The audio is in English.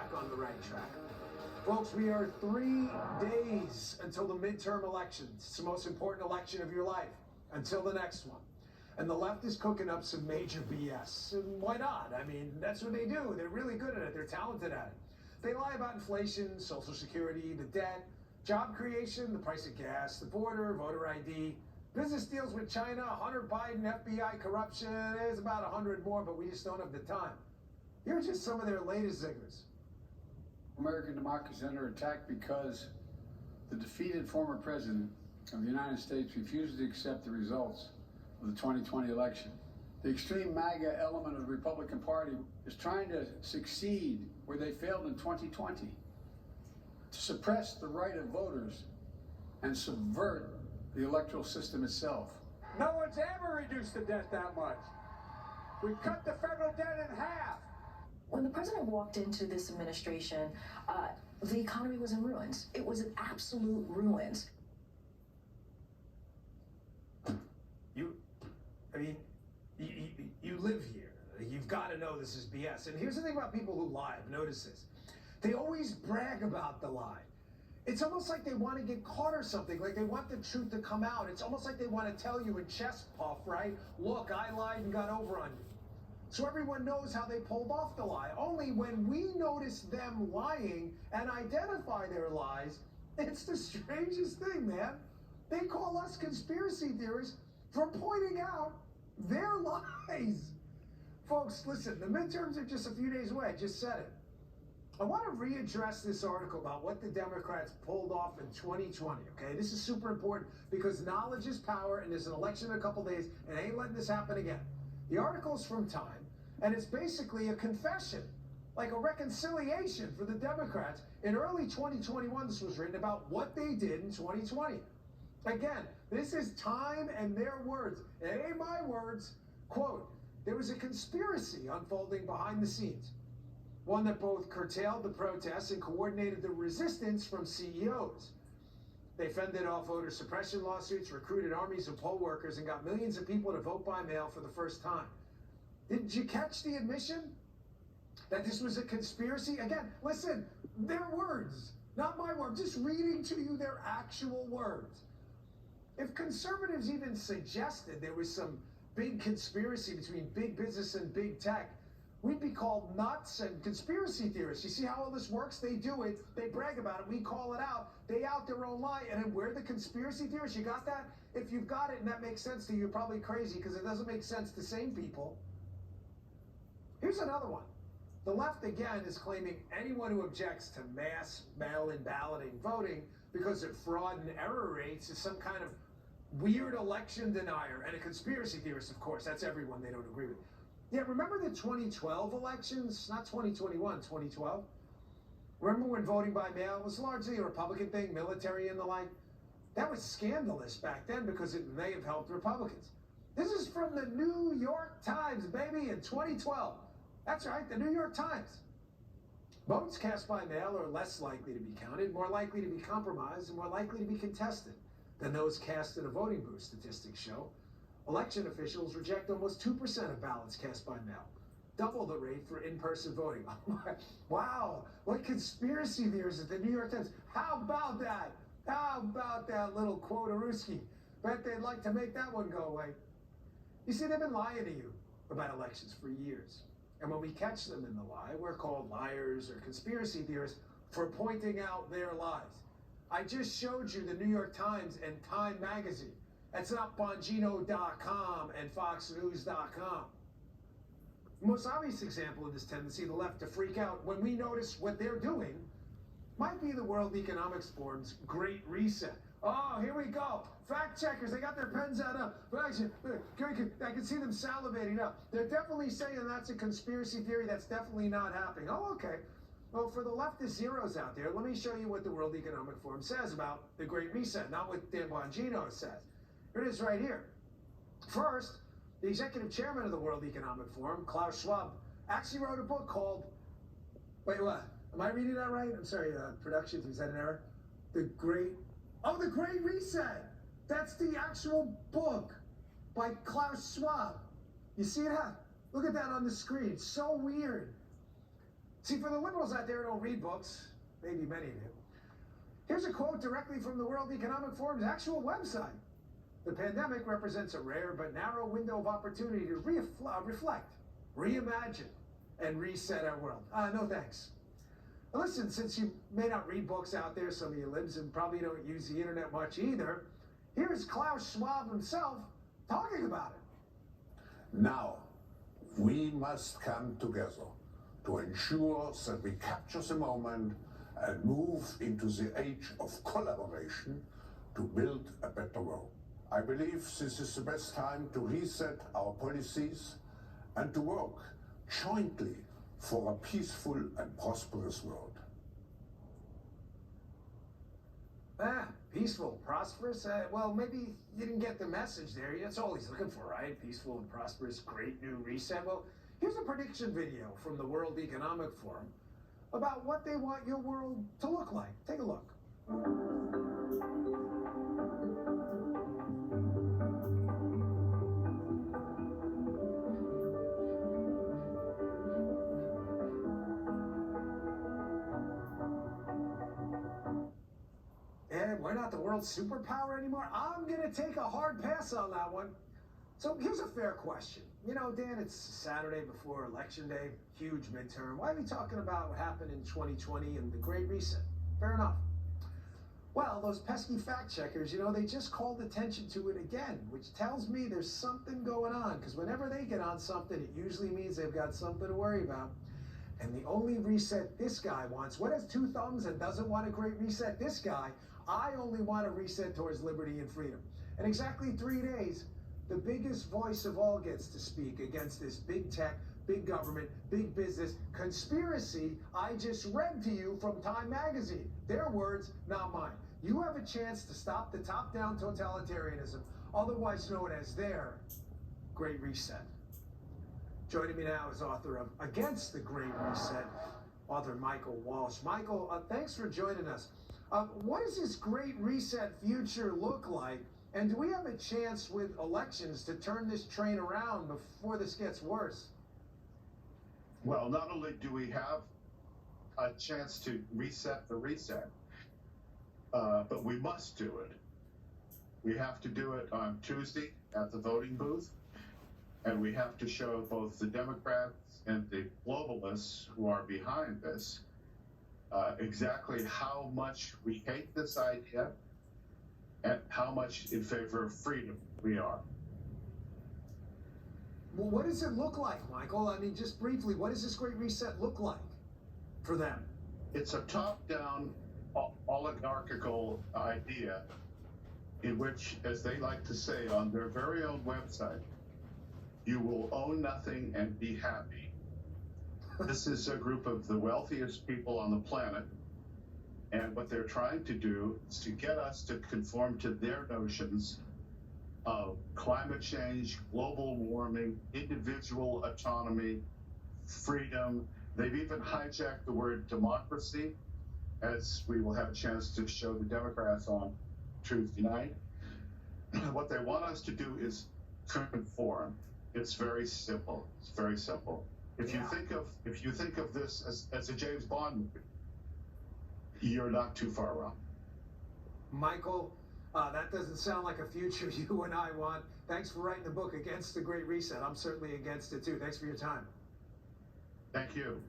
back on the right track. Folks, we are 3 days until the midterm elections. It's the most important election of your life until the next one. And the left is cooking up some major BS. And why not? I mean, that's what they do. They're really good at it. They're talented at it. They lie about inflation, Social Security, the debt, job creation, the price of gas, the border, voter ID, business deals with China, Hunter Biden, FBI corruption. There's about 100 more, but we just don't have the time. Here are just some of their latest zingers. American democracy is under attack because the defeated former president of the United States refuses to accept the results of the 2020 election. The extreme MAGA element of the Republican Party is trying to succeed where they failed in 2020, to suppress the right of voters and subvert the electoral system itself. No one's ever reduced the debt that much. We cut the federal debt in half. When the president walked into this administration, the economy was in ruins. It was in absolute ruins. You live here. You've got to know this is BS. And here's the thing about people who lie. I've noticed this. They always brag about the lie. It's almost like they want to get caught or something, like they want the truth to come out. It's almost like they want to tell you in chest puff, right? Look, I lied and got over on you. So everyone knows how they pulled off the lie. Only when we notice them lying and identify their lies, it's the strangest thing, man. They call us conspiracy theorists for pointing out their lies. Folks, listen, the midterms are just a few days away. I just said it. I want to readdress this article about what the Democrats pulled off in 2020, okay? This is super important because knowledge is power, and there's an election in a couple days, and I ain't letting this happen again. The article's from Time, and it's basically a confession, like a reconciliation for the Democrats. In early 2021, this was written about what they did in 2020. Again, this is Time and their words. It ain't my words. Quote, there was a conspiracy unfolding behind the scenes, one that both curtailed the protests and coordinated the resistance from CEOs. They fended off voter suppression lawsuits, recruited armies of poll workers, and got millions of people to vote by mail for the first time. Did you catch the admission that this was a conspiracy? Again, listen, their words, not my words, just reading to you their actual words. If conservatives even suggested there was some big conspiracy between big business and big tech, we'd be called nuts and conspiracy theorists. You see how all this works? They do it, they brag about it, we call it out, they out their own lie, and then we're the conspiracy theorists. You got that? If you've got it and that makes sense to you, you're probably crazy because it doesn't make sense to sane people. Here's another one. The left, again, is claiming anyone who objects to mass mail-in balloting voting because of fraud and error rates is some kind of weird election denier and a conspiracy theorist, of course. That's everyone they don't agree with. Yeah, remember the 2012 elections? Not 2021, 2012? Remember when voting by mail was largely a Republican thing, military and the like? That was scandalous back then because it may have helped Republicans. This is from the New York Times, baby, in 2012. That's right, the New York Times. Votes cast by mail are less likely to be counted, more likely to be compromised, and more likely to be contested than those cast in a voting booth, statistics show. Election officials reject almost 2% of ballots cast by mail, double the rate for in-person voting. Oh my, wow, what conspiracy theories at the New York Times. How about that? How about that little quote-a-rooski? Bet they'd like to make that one go away. You see, they've been lying to you about elections for years. And when we catch them in the lie, we're called liars or conspiracy theorists for pointing out their lies. I just showed you the New York Times and Time Magazine. That's not Bongino.com and FoxNews.com. The most obvious example of this tendency of the left to freak out when we notice what they're doing might be the World Economic Forum's Great Reset. Oh, here we go. Fact checkers, they got their pens out now. But actually, I can see them salivating now. They're definitely saying that's a conspiracy theory. That's definitely not happening. Oh, okay. Well, for the leftist zeros out there, let me show you what the World Economic Forum says about the Great Reset, not what Dan Bongino says. Here it is right here. First, the executive chairman of the World Economic Forum, Claus Schwab, actually wrote a book called, wait, what? Am I reading that right? I'm sorry, production, is that an error? The Great Reset. That's the actual book by Claus Schwab. You see that? Look at that on the screen. So weird. See, for the liberals out there who don't read books, maybe many of you, here's a quote directly from the World Economic Forum's actual website. The pandemic represents a rare but narrow window of opportunity to reflect, reimagine, and reset our world. No thanks. Now listen, since you may not read books out there, some of you libs, and probably don't use the internet much either, here's Klaus Schwab himself talking about it. Now, we must come together to ensure that we capture the moment and move into the age of collaboration to build a better world. I believe this is the best time to reset our policies and to work jointly for a peaceful and prosperous world. Peaceful, prosperous? Well, maybe you didn't get the message there. That's all he's looking for, right? Peaceful and prosperous, great new reset. Well, here's a prediction video from the World Economic Forum about what they want your world to look like. Take a look. And we're not the world's superpower anymore? I'm going to take a hard pass on that one. So here's a fair question. You know, Dan, it's Saturday before Election Day, huge midterm. Why are we talking about what happened in 2020 and the Great Reset? Fair enough. Well, those pesky fact checkers, you know, they just called attention to it again, which tells me there's something going on, because whenever they get on something, it usually means they've got something to worry about. And the only reset this guy wants, what has two thumbs and doesn't want a great reset? This guy, I only want a reset towards liberty and freedom. In exactly 3 days, the biggest voice of all gets to speak against this big tech, big government, big business conspiracy I just read to you from Time magazine. Their words, not mine. You have a chance to stop the top-down totalitarianism, otherwise known as their Great Reset. Joining me now is author of Against the Great Reset, author Michael Walsh. Michael, thanks for joining us. What does this Great Reset future look like? And do we have a chance with elections to turn this train around before this gets worse? Well, not only do we have a chance to reset the reset, but we must do it. We have to do it on Tuesday at the voting booth, and we have to show both the Democrats and the globalists who are behind this exactly how much we hate this idea and how much in favor of freedom we are. Well, what does it look like, Michael? I mean, just briefly, what does this Great Reset look like for them? It's a top-down oligarchical idea in which, as they like to say on their very own website, you will own nothing and be happy. This is a group of the wealthiest people on the planet, and what they're trying to do is to get us to conform to their notions of climate change, global warming, individual autonomy, freedom. They've even hijacked the word democracy, as we will have a chance to show the Democrats on Tuesday night. What they want us to do is conform. It's very simple. It's very simple. If you think of this as a James Bond movie, you're not too far wrong. Michael, that doesn't sound like a future you and I want. Thanks for writing the book Against the Great Reset. I'm certainly against it too. Thanks for your time. Thank you.